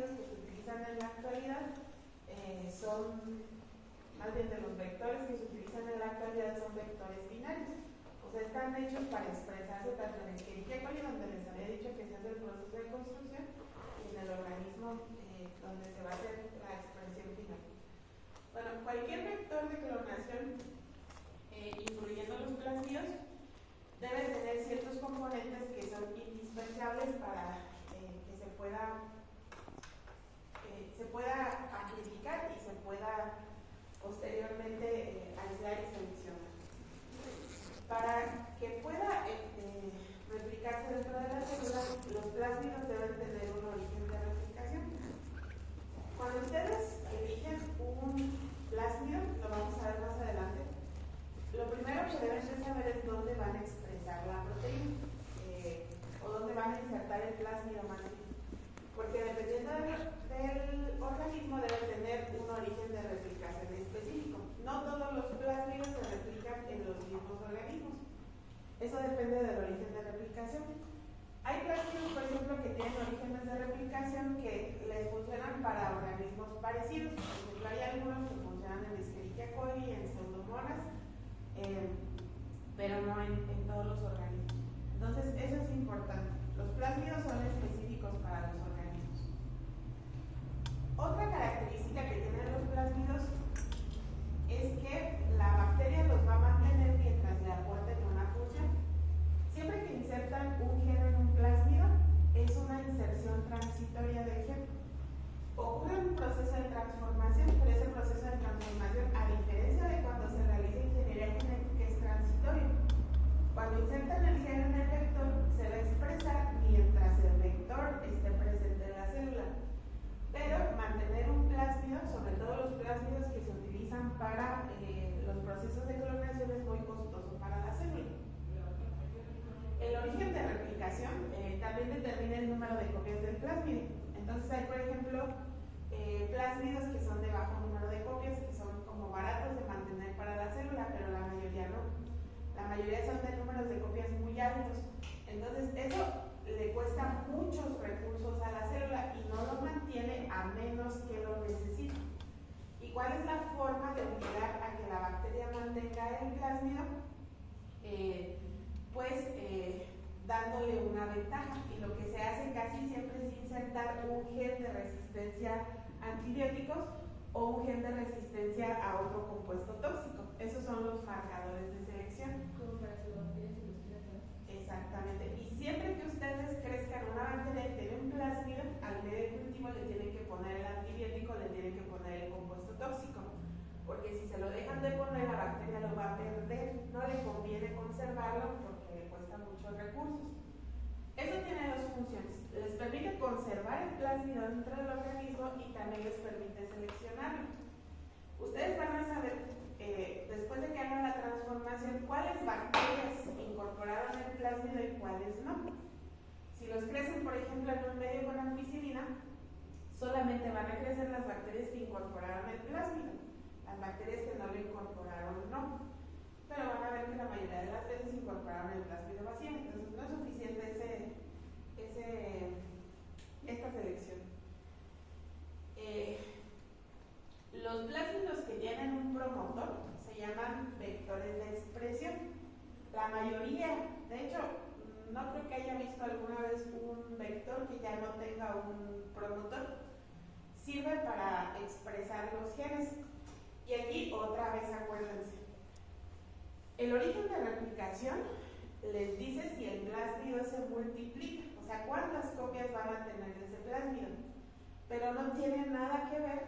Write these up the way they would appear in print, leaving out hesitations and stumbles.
plásmidos que se utilizan en la actualidad son, más bien de los vectores que se utilizan en la actualidad son vectores binarios. O sea, están hechos para expresarse tanto en Escherichia coli, donde les había dicho que se hace el proceso de construcción, y en el organismo donde se va a hacer la expresión final. Bueno, cualquier vector de clonación, incluyendo los plásmidos, debe tener ciertos componentes que son indispensables para que se pueda amplificar y se pueda posteriormente aislar y seleccionar. Para que pueda replicarse dentro de la célula, los plásmidos deben tener un origen de replicación. Cuando ustedes eligen un plásmido, lo vamos a ver más adelante, lo primero que deben de saber es dónde van a expresar la proteína o dónde van a insertar el plásmido más bien. Porque dependiendo del organismo debe tener un origen de replicación específico. No todos los plásmidos se replican en los mismos organismos. Eso depende del origen de replicación. Hay plásmidos, por ejemplo, que tienen orígenes de replicación que les funcionan para organismos parecidos. Por ejemplo, hay algunos que funcionan en Escherichia coli, en Pseudomonas, pero no en todos los organismos. Entonces, eso es importante. Los plásmidos son específicos para los organismos. Otra característica que tienen los plásmidos es que la bacteria los va a mantener mientras le aporten una función. Siempre que insertan un gen en un plásmido, es una inserción transitoria del gen. Ocurre un proceso de transformación, pero ese proceso de transformación, a diferencia de cuando se realiza ingeniería genética, es transitorio. Cuando insertan el gen en el vector, se va a expresar mientras el vector esté presente en la célula. Pero mantener un plásmido, sobre todo los plásmidos que se utilizan para los procesos de clonación, es muy costoso para la célula. El origen de replicación también determina el número de copias del plásmido. Entonces hay, por ejemplo, plásmidos que son de bajo número de copias, que son como baratos de mantener para la célula, pero la mayoría no. La mayoría son de números de copias muy altos. Entonces eso le cuesta muchos recursos a la célula y no lo mantiene a menos que lo necesite. ¿Y cuál es la forma de obligar a que la bacteria mantenga el plásmido? Dándole una ventaja, y lo que se hace casi siempre es insertar un gen de resistencia a antibióticos o un gen de resistencia a otro compuesto tóxico. Esos son los marcadores de selección. Como para su bacteria se los quiera. Exactamente. Y siempre que ustedes crezcan una bacteria y tienen un plásmido, al medio cultivo le tienen que poner el antibiótico, le tienen que poner el compuesto tóxico. Porque si se lo dejan de poner, la bacteria lo va a perder. No le conviene conservarlo porque le cuesta muchos recursos. Eso tiene dos funciones. Les permite conservar el plásmido dentro del organismo y también les permite seleccionarlo. Ustedes van a saber, después de que hagan la transformación, cuáles bacterias incorporaron el plásmido y cuáles no. Si los crecen, por ejemplo, en un medio con ampicilina, solamente van a crecer las bacterias que incorporaron el plásmido. Las bacterias que no lo incorporaron, no. Pero van a ver que la mayoría de las veces incorporaron el plásmido vacío, entonces no es suficiente esta selección. Los plásmidos que tienen un promotor se llaman vectores de expresión. La mayoría, de hecho, no creo que haya visto alguna vez un vector que ya no tenga un promotor. Sirve para expresar los genes. Y aquí otra vez acuérdense. El origen de replicación les dice si el plásmido se multiplica, o sea, cuántas copias van a tener ese plásmido, pero no tiene nada que ver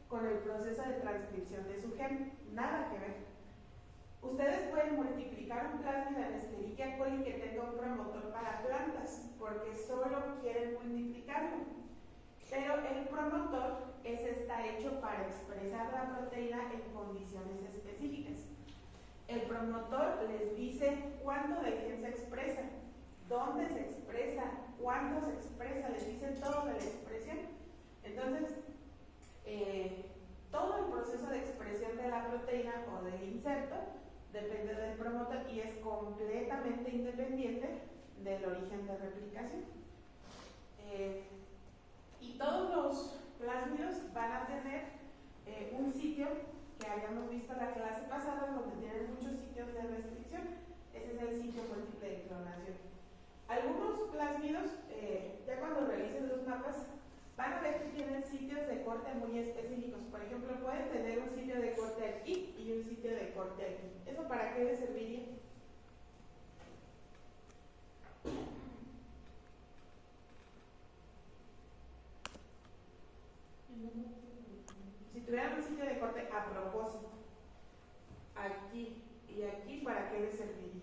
con el proceso de transcripción de su gen, nada que ver. Ustedes pueden multiplicar un plásmido en Escherichia coli que tenga un promotor para plantas, porque solo quieren multiplicarlo, pero el promotor está hecho para expresar la proteína en condiciones específicas. El promotor les dice cuándo del gen se expresa, dónde se expresa, cuándo se expresa, les dice todo de la expresión. Entonces, todo el proceso de expresión de la proteína o del inserto depende del promotor y es completamente independiente del origen de replicación. Y todos habíamos visto la clase pasada, donde tienen muchos sitios de restricción. Ese es el sitio múltiple de clonación. Algunos plásmidos, ya cuando revisen los mapas, van a ver que tienen sitios de corte muy específicos. Por ejemplo, pueden tener un sitio de corte aquí y un sitio de corte aquí. ¿Eso para qué les serviría? Si tuvieran un sitio de corte a propósito, aquí y aquí, ¿para qué les serviría?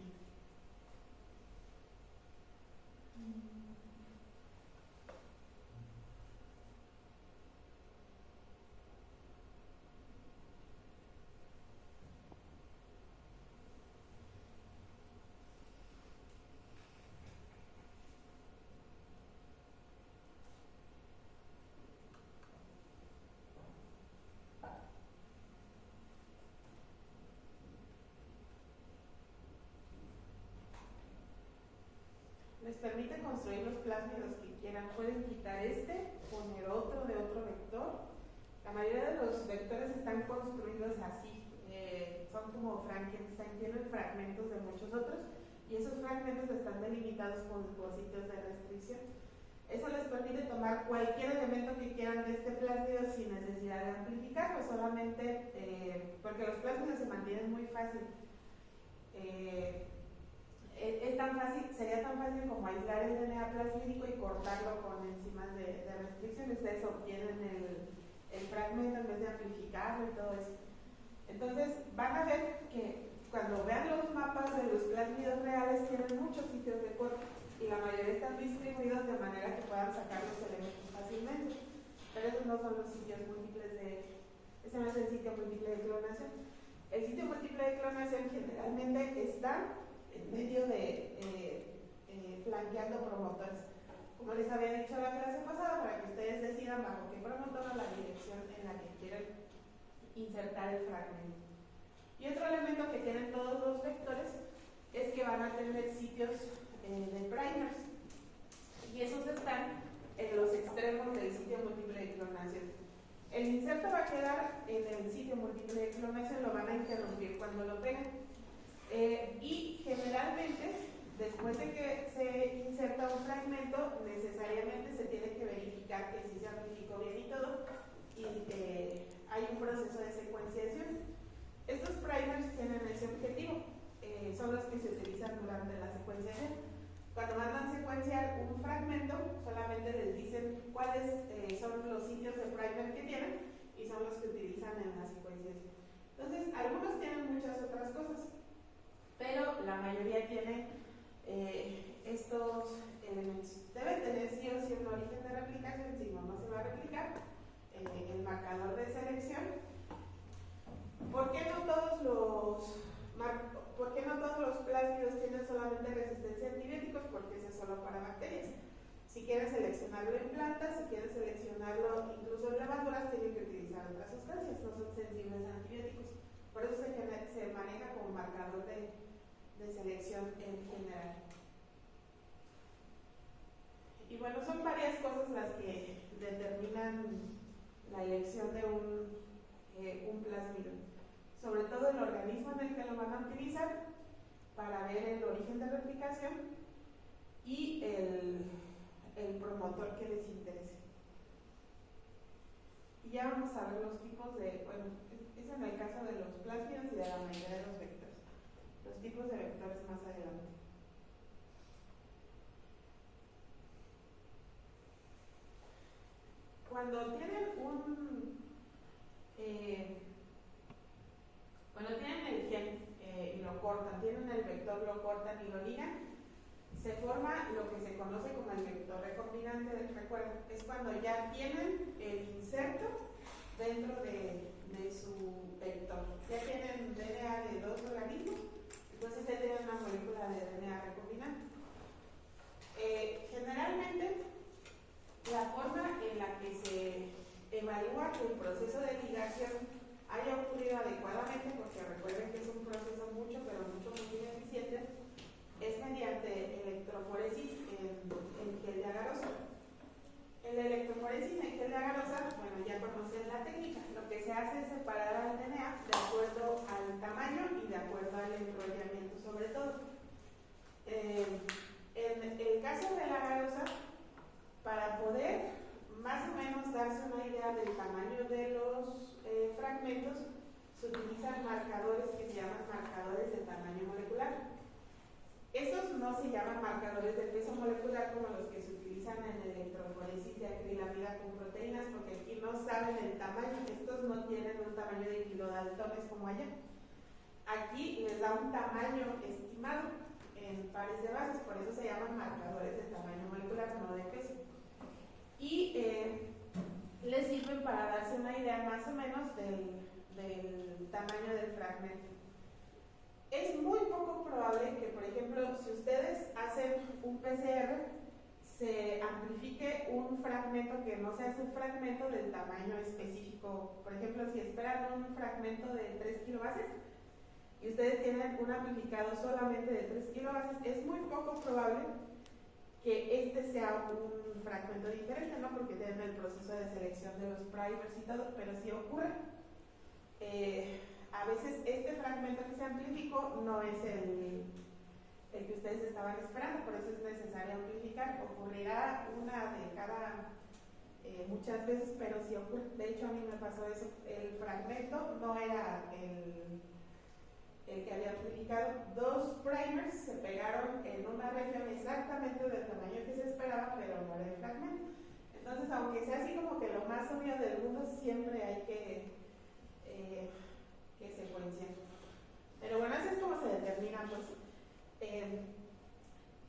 Les permite construir los plásmidos que quieran. Pueden quitar este, poner otro de otro vector. La mayoría de los vectores están construidos así. Son como Frankenstein, tienen fragmentos de muchos otros y esos fragmentos están delimitados por sitios de restricción. Eso les permite tomar cualquier elemento que quieran de este plásmido sin necesidad de amplificarlo, solamente porque los plásmidos se mantienen muy fácil. Es tan fácil, sería tan fácil como aislar el DNA plasmídico y cortarlo con enzimas de restricción. Ustedes obtienen el fragmento en vez de amplificarlo y todo eso. Entonces van a ver que cuando vean los mapas de los plásmidos reales tienen muchos sitios de corte y la mayoría están distribuidos de manera que puedan sacar los elementos fácilmente. Pero esos no son los sitios múltiples ese no es el sitio múltiple de clonación. El sitio múltiple de clonación generalmente está en medio de flanqueando promotores. Como les había dicho en la clase pasada, para que ustedes decidan bajo qué promotor o la dirección en la que quieren insertar el fragmento. Y otro elemento que tienen todos los vectores es que van a tener sitios de primers. Y esos están en los extremos del sitio múltiple de clonación. El inserto va a quedar en el sitio múltiple de clonación, lo van a interrumpir cuando lo peguen. Y generalmente, después de que se inserta un fragmento, necesariamente se tiene que verificar que sí se amplificó bien y todo, y hay un proceso de secuenciación. Estos primers tienen ese objetivo, son los que se utilizan durante la secuenciación. Cuando mandan secuenciar un fragmento, solamente les dicen cuáles son los sitios de primer que tienen y son los que utilizan en la secuenciación. Entonces, algunos tienen muchas otras cosas, pero la mayoría tiene estos elementos. Debe tener sí o sí un origen de replicación, si no, no se va a replicar. El marcador de selección. ¿Por qué no todos los plásmidos tienen solamente resistencia a antibióticos? Porque ese es solo para bacterias. Si quieren seleccionarlo en plantas, si quieren seleccionarlo incluso en levaduras, tienen que utilizar otras sustancias, no son sensibles a antibióticos. Por eso se maneja como marcador de selección en general. Y bueno, son varias cosas las que determinan la elección de un plásmido. Sobre todo el organismo en el que lo van a utilizar para ver el origen de replicación y el promotor que les interese. Y ya vamos a ver los tipos de, bueno, es en el caso de los plásmidos y de la mayoría de los vectores. Los tipos de vectores más adelante. Cuando tienen tienen el gen y lo cortan, tienen el vector, lo cortan y lo ligan, se forma lo que se conoce como el vector recombinante. Recuerden, es cuando ya tienen el inserto dentro de su vector. Ya tienen DNA de dos organismos, entonces ya tienen una molécula de DNA recombinante. Generalmente, la forma en la que se evalúa que el proceso de ligación haya ocurrido adecuadamente, porque recuerden que es un proceso muy ineficiente, es mediante electroforesis en gel de agarosa. En la electroforesis en gel de agarosa, bueno, ya conocen la técnica. Lo que se hace es separar al DNA de la acuerdo al enrollamiento sobre todo. En el caso de la garosa, para poder más o menos darse una idea del tamaño de los fragmentos, se utilizan marcadores que se llaman marcadores de tamaño molecular. Estos no se llaman marcadores de peso molecular como los que se utilizan en electroforesis de acrilamida con proteínas, porque aquí no saben el tamaño. Estos no tienen un tamaño de kilodaltones como allá. Aquí les da un tamaño estimado en pares de bases, por eso se llaman marcadores de tamaño molecular, no de peso. Y les sirven para darse una idea más o menos del tamaño del fragmento. Es muy poco probable que, por ejemplo, si ustedes hacen un PCR, se amplifique un fragmento que no sea un fragmento del tamaño específico. Por ejemplo, si esperan un fragmento de 3 kilobases y ustedes tienen un amplificado solamente de 3 kilobases, es muy poco probable que este sea un fragmento diferente, ¿no? Porque tienen el proceso de selección de los primers y todo, pero sí ocurre. A veces este fragmento que se amplificó no es el que ustedes estaban esperando, por eso es necesario amplificar. Ocurrirá una de cada muchas veces, pero sí ocurre. De hecho, a mí me pasó eso. El fragmento no era el que había amplificado. 2 primers se pegaron en una región exactamente del tamaño que se esperaba, pero no era el fragmento. Entonces, aunque sea así como que lo más obvio del mundo, siempre hay que secuenciar. Pero bueno, así es como se determina, pues.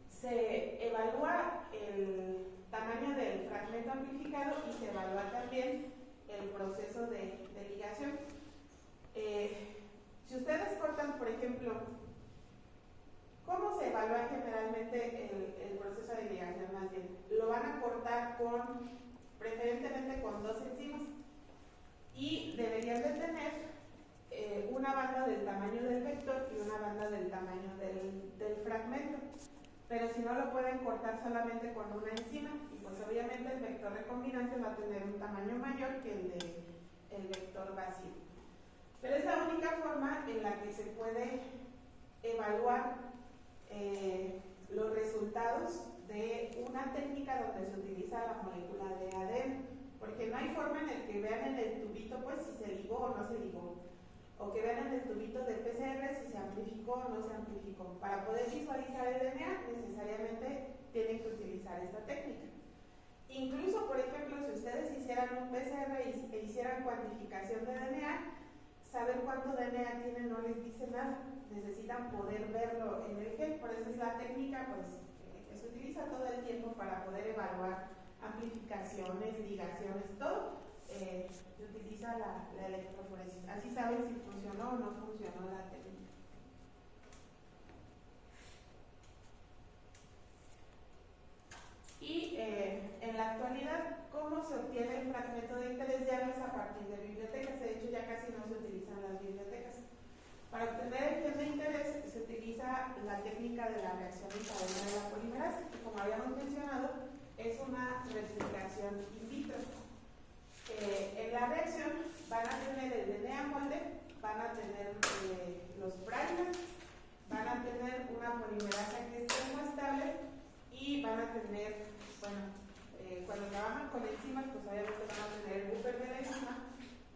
Se evalúa el tamaño del fragmento amplificado y se evalúa también el proceso de ligación. Si ustedes cortan, por ejemplo, ¿cómo se evalúa generalmente el proceso de ligación? Más bien, lo van a cortar preferentemente con 2 enzimas y deberían de tener una banda del tamaño del vector y una banda del tamaño del fragmento. Pero si no, lo pueden cortar solamente con una enzima y pues obviamente el vector recombinante va a tener un tamaño mayor que el vector vacío. Pero es la única forma en la que se puede evaluar los resultados de una técnica donde se utiliza la molécula de ADN, porque no hay forma en el que vean en el tubito pues si se ligó o no se ligó, o que vean en el tubito de PCR si se amplificó o no se amplificó. Para poder visualizar el DNA necesariamente tienen que utilizar esta técnica. Incluso, por ejemplo, si ustedes hicieran un PCR e hicieran cuantificación de DNA, saber cuánto DNA tienen no les dice nada, necesitan poder verlo en el gel. Por eso es la técnica pues, que se utiliza todo el tiempo para poder evaluar amplificaciones, ligaciones, todo. Se utiliza la electroforesis. Así saben si funcionó o no funcionó la técnica. Y en la actualidad, ¿cómo se obtiene el fragmento de interés? Ya no es a partir de bibliotecas, de hecho ya casi no se utilizan las bibliotecas. Para obtener el gen de interés se utiliza la técnica de la reacción en cadena de la polimerasa, que como habíamos mencionado, es una replicación in vitro. En la reacción van a tener el DNA molde, van a tener los primers, van a tener una polimerasa que es termoestable y van a tener, bueno, cuando trabajan con enzimas, pues obviamente van a tener el buffer de la enzima,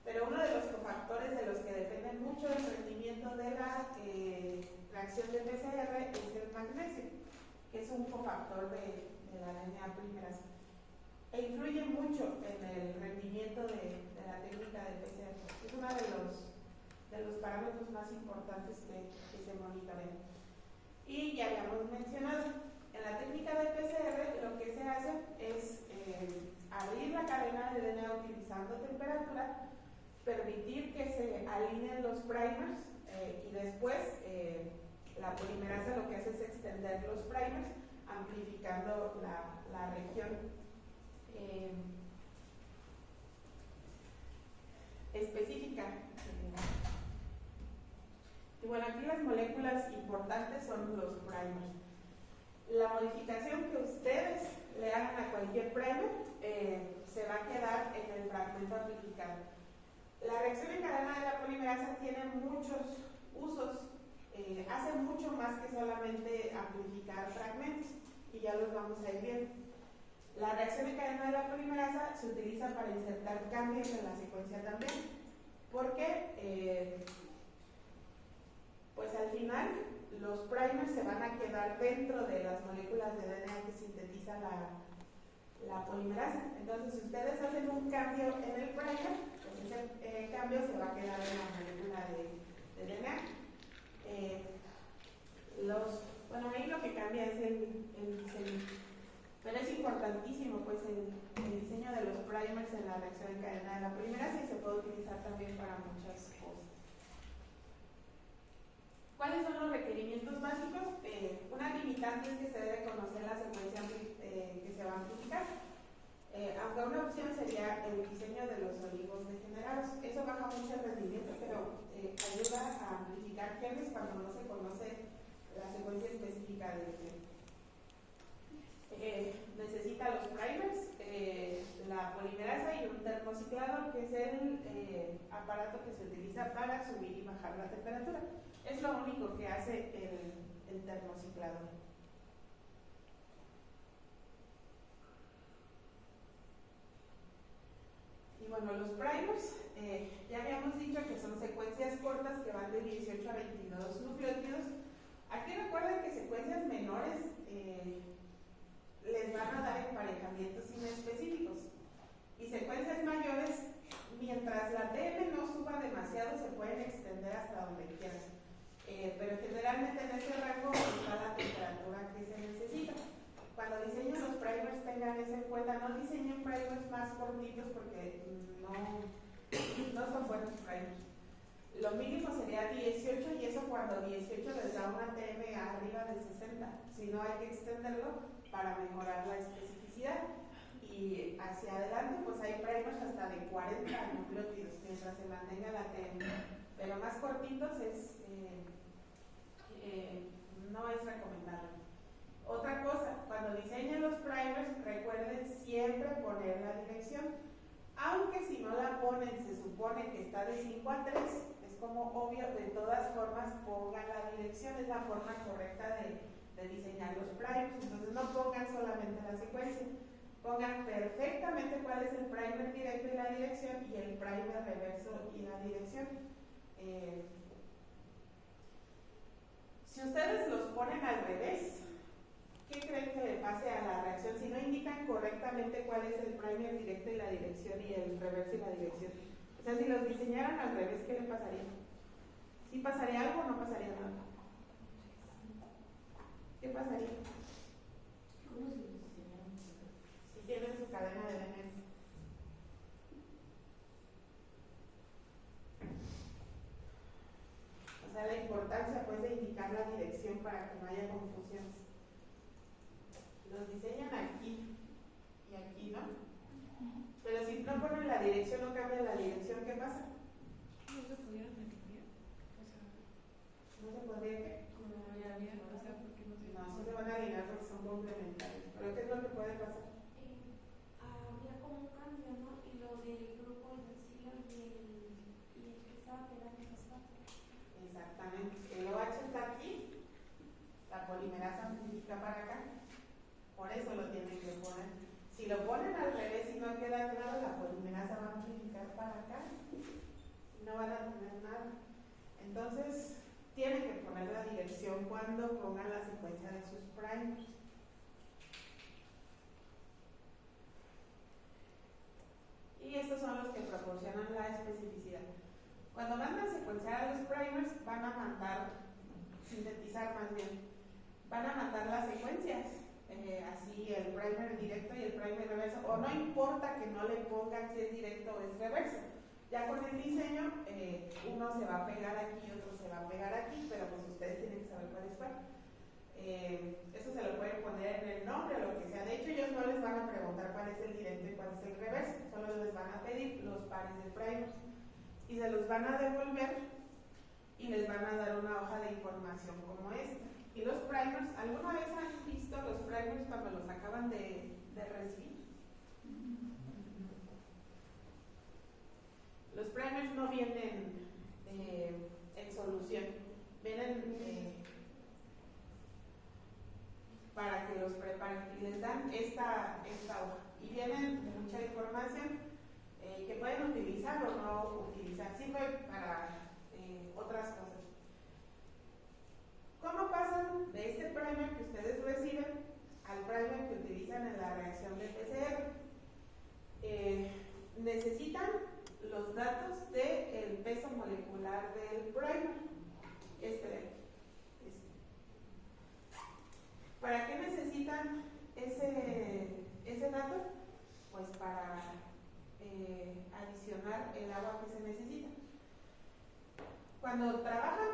pero uno de los cofactores de los que dependen mucho del rendimiento de la reacción de PCR es el magnesio, que es un cofactor de la DNA polimerasa. E influye mucho en el rendimiento de la técnica de PCR. Es uno de los parámetros más importantes que se monitorean. Y ya habíamos mencionado, en la técnica de PCR lo que se hace es abrir la cadena de DNA utilizando temperatura, permitir que se alineen los primers y después la polimerasa lo que hace es extender los primers amplificando la región específica. Y bueno, aquí las moléculas importantes son los primers. La modificación que ustedes le hagan a cualquier primer se va a quedar en el fragmento amplificado. La reacción en cadena de la polimerasa tiene muchos usos hace mucho más que solamente amplificar fragmentos y ya los vamos a ir viendo. La reacción en cadena de la polimerasa se utiliza para insertar cambios en la secuencia también, porque pues al final los primers se van a quedar dentro de las moléculas de DNA que sintetiza la polimerasa. Entonces, si ustedes hacen un cambio en el primer, pues ese cambio se va a quedar en la molécula de DNA. Bueno, ahí lo que cambia es el diseño. Pero es importantísimo pues el diseño de los primers en la reacción en cadena de la polimerasa y se puede utilizar también para muchas cosas. ¿Cuáles son los requerimientos básicos? Una limitante es que se debe conocer la secuencia que se va a amplificar. Aunque una opción sería el diseño de los oligos degenerados. Eso baja mucho el rendimiento, pero ayuda a amplificar genes cuando no se conoce la secuencia específica del gen. Necesita los primers, la polimerasa y un termociclador, que es el aparato que se utiliza para subir y bajar la temperatura. Es lo único que hace el termociclador. Y bueno, los primers, ya habíamos dicho que son secuencias cortas que van de 18 a 22 nucleótidos. Aquí recuerden que secuencias menores les van a dar emparejamientos inespecíficos. Y secuencias mayores, mientras la TM no suba demasiado, se pueden extender hasta donde quieran. Pero generalmente en ese rango está la temperatura que se necesita. Cuando diseñen los primers, tengan eso en cuenta. No diseñen primers más cortitos porque no son buenos primers. Lo mínimo sería 18 y eso cuando 18 les da una TM arriba de 60. Si no, hay que extenderlo para mejorar la especificidad. Y hacia adelante, pues hay primers hasta de 40 nucleótidos mientras se mantenga la TM. Pero más cortitos no es recomendable. Otra cosa, cuando diseñen los primers, recuerden siempre poner la dirección. Aunque si no la ponen, se supone que está de 5 a 3, es como obvio, de todas formas pongan la dirección, es la forma correcta de diseñar los primers. Entonces no pongan solamente la secuencia, pongan perfectamente cuál es el primer directo y la dirección, y el primer reverso y la dirección. Si ustedes los ponen al revés, ¿qué creen que le pase a la reacción si no indican correctamente cuál es el primer directo y la dirección y el reverso y la dirección? O sea, si los diseñaran al revés, ¿qué le pasaría? ¿Sí pasaría algo o no pasaría nada? ¿Qué pasaría? ¿Cómo se diseñaron? Si tienen su cadena de DNA. O sea, la importancia pues de indicar la dirección para que no haya confusiones. Los diseñan aquí y aquí, ¿no? Pero si no ponen la dirección, no cambian la dirección, ¿qué pasa? ¿No se pudieron alinear? O sea, ¿No se podría qué? como ya había, o sea, porque no se... No, sí se van a alinear porque son complementarios. ¿Pero qué es lo que puede pasar? Había como un cambio, ¿no? Y lo del grupo hidroxilo y el que estaba pegando fosfato. Exactamente. El OH está aquí, la polimerasa amplifica para acá. Por eso lo tienen que poner. Si lo ponen al revés y no queda claro, la polimerasa va a amplificar para acá y no van a tener nada. Entonces, tienen que poner la dirección cuando pongan la secuencia de sus primers. Y estos son los que proporcionan la especificidad. Cuando mandan secuenciar a los primers, van a mandar, sintetizar más bien, van a mandar las secuencias. Así el primer directo y el primer reverso, o no importa que no le pongan si es directo o es reverso. Ya con el diseño, uno se va a pegar aquí y otro se va a pegar aquí, pero pues ustedes tienen que saber cuál es cuál. Eso se lo pueden poner en el nombre o lo que sea. De hecho, ellos no les van a preguntar cuál es el directo y cuál es el reverso, solo les van a pedir los pares de primers y se los van a devolver y les van a dar una hoja de información como esta. Y los primers, ¿alguna vez han visto los primers cuando los acaban de recibir? Los primers no vienen en solución, vienen esta hoja y vienen mucha información que pueden utilizar o no utilizar. Sirve para otras cosas. ¿Cómo pasan de este primer que ustedes reciben al primer que utilizan en la reacción de PCR? Necesitan los datos del peso molecular del primer. Este de aquí. ¿Para qué necesitan ese dato? Pues para adicionar el agua que se necesita. Cuando trabajan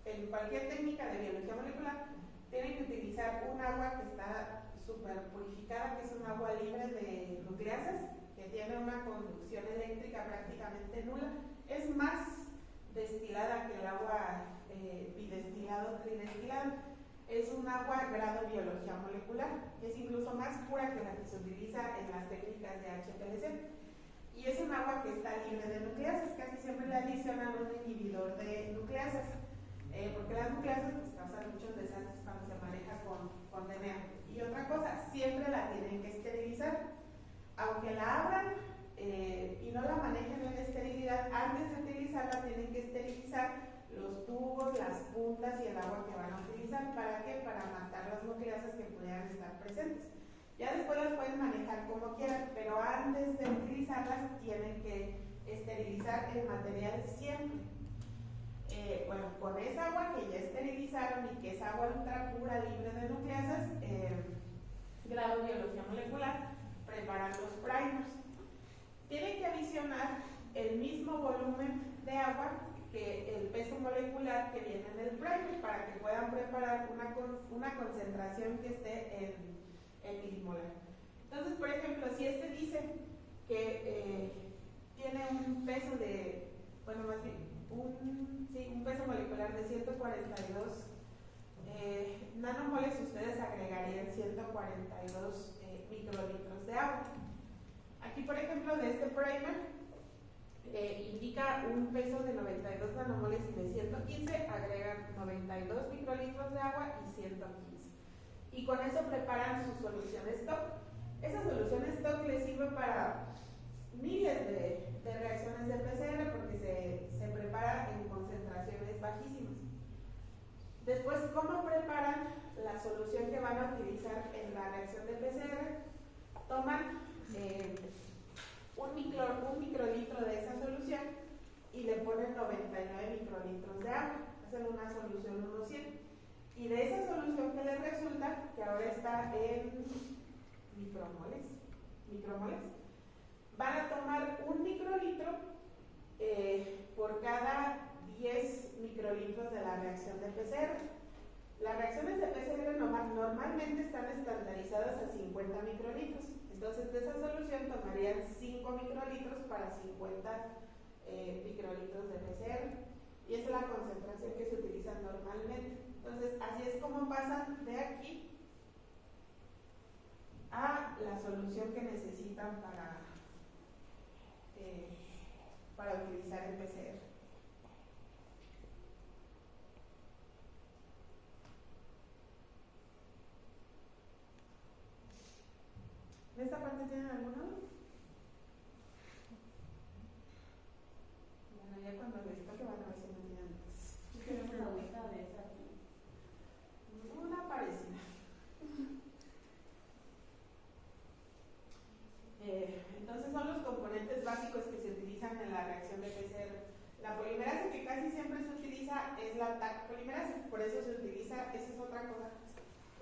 en cualquier técnica de biología molecular, tienen que utilizar un agua que está súper purificada, que es un agua libre de nucleasas, que tiene una conducción eléctrica prácticamente nula. Es más destilada que el agua bidestilado, tridestilado. Es un agua grado biología molecular, es incluso más pura que la que se utiliza en las técnicas de HPLC. Y es un agua que está libre de nucleasas, casi siempre le adicionan un inhibidor de nucleasas, porque las nucleasas pues, causan muchos desastres cuando se maneja con DNA. Y otra cosa, siempre la tienen que esterilizar. Aunque la abran y no la manejen en esterilidad, antes de utilizarla tienen que esterilizar los tubos, las puntas y el agua que van a utilizar. ¿Para qué? Para matar las nucleasas que pudieran estar presentes. Ya después las pueden manejar como quieran, pero antes de utilizarlas tienen que esterilizar el material siempre. Bueno, con esa agua que ya esterilizaron y que es agua ultra pura, libre de nucleasas, grado biología molecular, preparan los primers. Tienen que adicionar el mismo volumen de agua que el peso molecular que viene en el primer para que puedan preparar una concentración que esté en milimolar. Entonces, por ejemplo, si este dice que tiene un peso de, bueno, más bien, un peso molecular de 142 nanomoles, ustedes agregarían 142 microlitros de agua. Aquí, por ejemplo, de este primer, indica un peso de 92 nanomoles y de 115, agregan 92 microlitros de agua y 115. Y con eso preparan su solución stock. Esa solución stock les sirve para miles de reacciones de PCR porque se prepara en concentraciones bajísimas. Después, ¿cómo preparan la solución que van a utilizar en la reacción de PCR? Toman un microlitro de esa solución y le ponen 99 microlitros de agua. Hacen una solución 1:100. Y de esa solución que les resulta, que ahora está en micromoles, van a tomar un microlitro por cada 10 microlitros de la reacción de PCR. Las reacciones de PCR normalmente están estandarizadas a 50 microlitros. Entonces, de esa solución tomarían 5 microlitros para 50 microlitros de PCR. Y esa es la concentración que se utiliza normalmente. Entonces, así es como pasan de aquí a la solución que necesitan para utilizar el PCR. ¿En esta parte tienen alguna duda? Bueno, ya cuando les toque van a ver si no tienen dudas. ¿Tienes una agüita de esa aquí? Una parecida. Entonces son los componentes básicos que se utilizan en la reacción de PCR. La polimerasa que casi siempre se utiliza es la TAC polimerasa, por eso se utiliza, esa es otra cosa,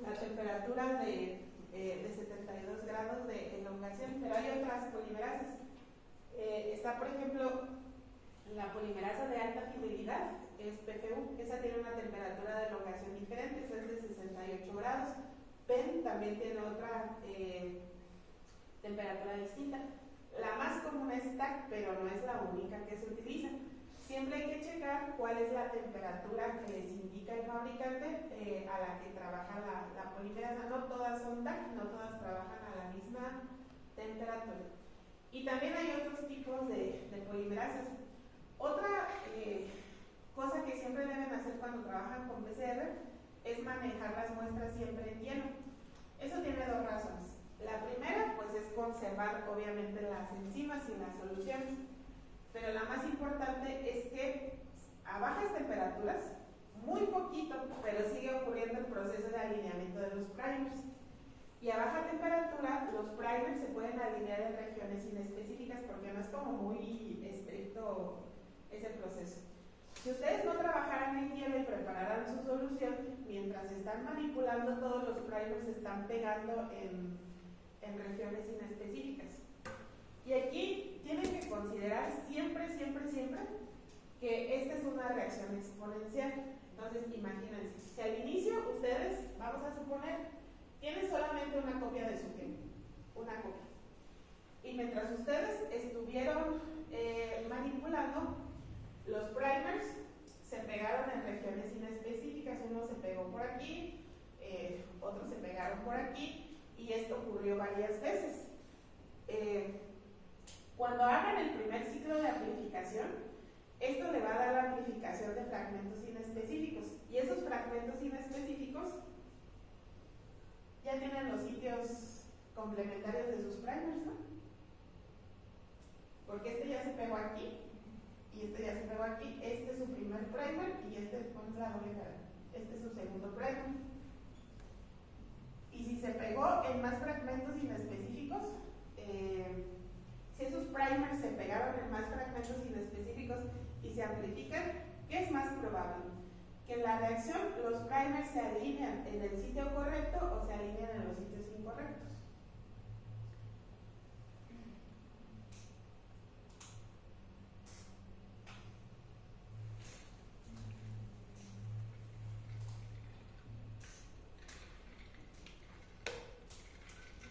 la temperatura de 72 grados de elongación, pero hay otras polimerasas. Está, por ejemplo, la polimerasa de alta fidelidad, es PFU, esa tiene una temperatura de elongación diferente, esa es de 68 grados. PEN también tiene otra temperatura distinta. La más común es TAC, pero no es la única que se utiliza. Siempre hay que checar cuál es la temperatura que les indica el fabricante a la que trabaja la polimerasa. No todas son TAC, no todas trabajan a la misma temperatura. Y también hay otros tipos de polimerasas. Otra cosa que siempre deben hacer cuando trabajan con PCR es manejar las muestras siempre en lleno. Eso tiene dos razones. La primera, pues, es conservar obviamente las enzimas y las soluciones, pero la más importante es que a bajas temperaturas, muy poquito, pero sigue ocurriendo el proceso de alineamiento de los primers. Y a baja temperatura, los primers se pueden alinear en regiones inespecíficas porque no es como muy estricto ese proceso. Si ustedes no trabajaran en hielo y prepararan su solución, mientras están manipulando, todos los primers se están pegando en regiones inespecíficas. Y aquí tienen que considerar siempre que esta es una reacción exponencial. Entonces, imagínense, si al inicio ustedes, vamos a suponer, tienen solamente una copia de su gen, una copia. Y mientras ustedes estuvieron manipulando, los primers se pegaron en regiones inespecíficas. Uno se pegó por aquí, otros se pegaron por aquí, y esto ocurrió varias veces. Cuando hagan el primer ciclo de amplificación, esto le va a dar la amplificación de fragmentos inespecíficos, y esos fragmentos inespecíficos ya tienen los sitios complementarios de sus primers, ¿no? Porque este ya se pegó aquí, y este ya se pegó aquí. Este es su primer primer, y este es la doble cara. Este es su segundo primer. Y si se pegó en más fragmentos inespecíficos, si esos primers se pegaron en más fragmentos inespecíficos y se amplifican, ¿qué es más probable? Que en la reacción los primers se alinean en el sitio correcto o se alinean en los sitios incorrectos.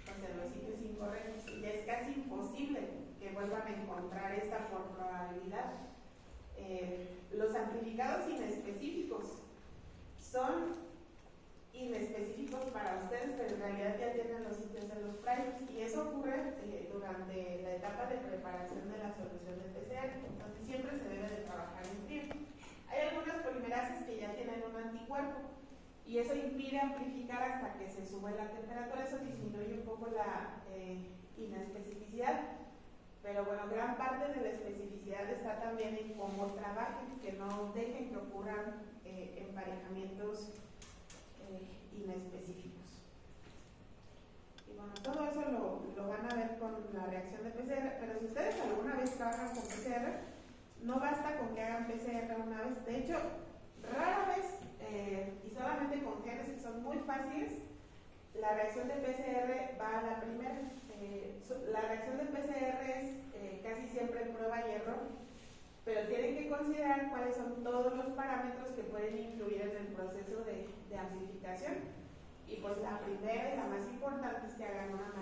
Pues en los sitios incorrectos, y es casi imposible que vuelvan a encontrar esta por probabilidad. Los amplificados inespecíficos son inespecíficos para ustedes, pero en realidad ya tienen los sitios de los primers, y eso ocurre durante la etapa de preparación de la solución de PCR. Entonces siempre se debe de trabajar en frío. Hay algunas polimerases que ya tienen un anticuerpo, y eso impide amplificar hasta que se sube la temperatura. Eso disminuye un poco la inespecificidad. Pero bueno, gran parte de la especificidad está también en cómo trabajen, que no dejen que ocurran emparejamientos inespecíficos. Y bueno, todo eso lo van a ver con la reacción de PCR, pero si ustedes alguna vez trabajan con PCR, no basta con que hagan PCR una vez. De hecho, rara vez, y solamente con genes que son muy fáciles, la reacción de PCR va a la primera. La reacción de PCR es casi siempre prueba y error, pero tienen que considerar cuáles son todos los parámetros que pueden influir en el proceso de amplificación. Y pues la primera y la más importante es que hagan una